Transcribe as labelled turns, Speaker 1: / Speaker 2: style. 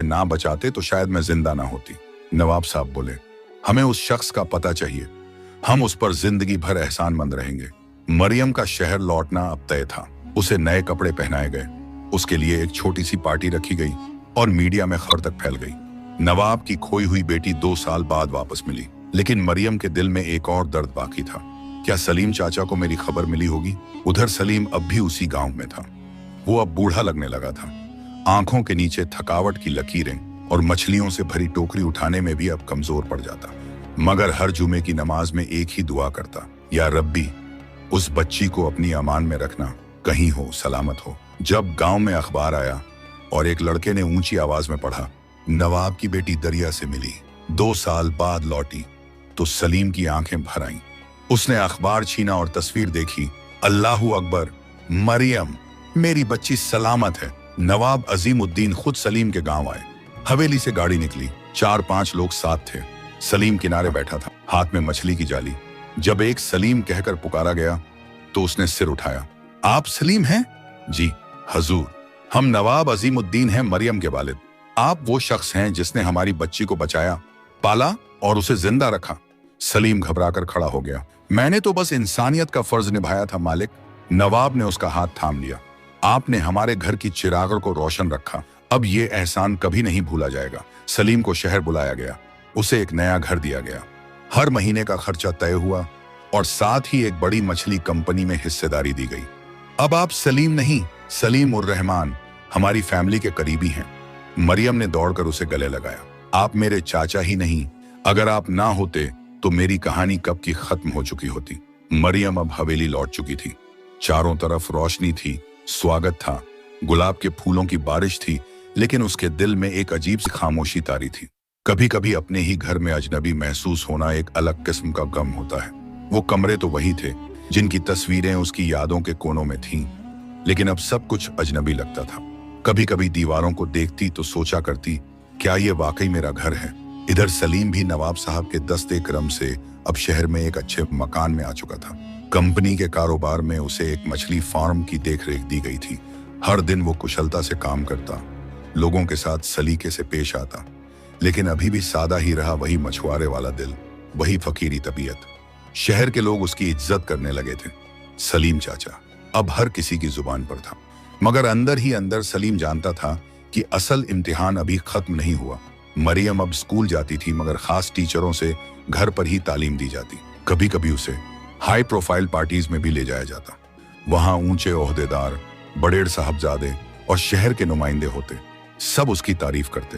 Speaker 1: ना बचाते तो शायद मैं जिंदा ना होती। नवाब साहब बोले, हमें उस शख्स का पता चाहिए, हम उस पर जिंदगी भर एहसानमंद रहेंगे। मरियम का शहर लौटना अब तय था। उसे नए कपड़े पहनाए गए, उसके लिए एक छोटी सी पार्टी रखी गई और मीडिया में खबर तक फैल गई। नवाब की खोई हुई बेटी 2 साल बाद वापस मिली, लेकिन मरियम के दिल में एक और दर्द बाकी था। क्या सलीम चाचा को मेरी खबर मिली होगी? उधर सलीम अब भी उसी गांव में था। वो अब बूढ़ा लगने लगा था। आंखों के नीचे थकावट की लकीरें और मछलियों से भरी टोकरी उठाने में भी अब कमजोर पड़ जाता। मगर हर जुमे की नमाज में एक ही दुआ करता, या रब्बी, उस बच्ची को अपनी अमान में रखना, कहीं हो, सलामत हो। जब गांव में अखबार आया और एक लड़के ने ऊंची आवाज में पढ़ा, नवाब की बेटी दरिया से मिली, 2 साल बाद लौटी, तो सलीम की आंखें भर आईं। उसने अखबार छीना और तस्वीर देखी। अल्लाहू अकबर, मरियम, मेरी बच्ची सलामत है। नवाब अजीमुद्दीन खुद सलीम के गांव आए। हवेली से गाड़ी निकली, 4-5 लोग साथ थे। सलीम किनारे बैठा था, हाथ में मछली की जाली। जब एक सलीम कहकर पुकारा गया तो उसने सिर उठाया। आप सलीम हैं? जी हजूर, हम नवाब अजीमुद्दीन हैं, मरियम के वालिद। आप वो शख्स हैं जिसने हमारी बच्ची को बचाया, पाला और उसे जिंदा रखा। सलीम घबराकर खड़ा हो गया। मैंने तो बस इंसानियत का फर्ज निभाया था मालिक। नवाब ने उसका हाथ थाम लिया। आपने हमारे घर की चिरागों को रोशन रखा, अब ये एहसान कभी नहीं भूला जाएगा। सलीम को शहर बुलाया गया, उसे एक नया घर दिया गया, हर महीने का खर्चा तय हुआ और साथ ही एक बड़ी मछली कंपनी में हिस्सेदारी दी गई। अब आप सलीम नहीं, सलीम उर रहमान, हमारी फैमिली के करीबी हैं। मरियम ने दौड़कर उसे गले लगाया। आप मेरे चाचा ही नहीं, अगर आप ना होते तो मेरी कहानी कब की खत्म हो चुकी होती। मरियम अब हवेली लौट चुकी थी। चारों तरफ रोशनी थी, स्वागत था, गुलाब के फूलों की बारिश थी, लेकिन उसके दिल में एक अजीब सी खामोशी तारी थी। कभी कभी अपने ही घर में अजनबी महसूस होना एक अलग किस्म का गम होता है। वो कमरे तो वही थे जिनकी तस्वीरें उसकी यादों के कोनों में थीं, लेकिन अब सब कुछ अजनबी लगता था। कभी कभी दीवारों को देखती तो सोचा करती, क्या ये वाकई मेरा घर है? इधर सलीम भी नवाब साहब के दस्ते करम से अब शहर में एक अच्छे मकान में आ चुका था। कंपनी के कारोबार में उसे एक मछली फार्म की देखरेख दी गई थी। हर दिन वो कुशलता से काम करता, लोगों के साथ सलीके से पेश आता, लेकिन अभी भी सादा ही रहा वही मछुआरे वाला दिल, वही फकीरी तबीयत। शहर के लोग उसकी इज्जत करने लगे थे। सलीम चाचा अब हर किसी की जुबान पर था, मगर अंदर ही अंदर सलीम जानता था कि असल इम्तिहान अभी खत्म नहीं हुआ। मरियम अब स्कूल जाती थी, मगर खास टीचरों से घर पर ही तालीम दी जाती। कभी कभी उसे हाई प्रोफाइल पार्टीज में भी ले जाया जाता। वहां ऊंचे ओहदेदार, बड़ेर साहबजादे और शहर के नुमाइंदे होते, सब उसकी तारीफ करते।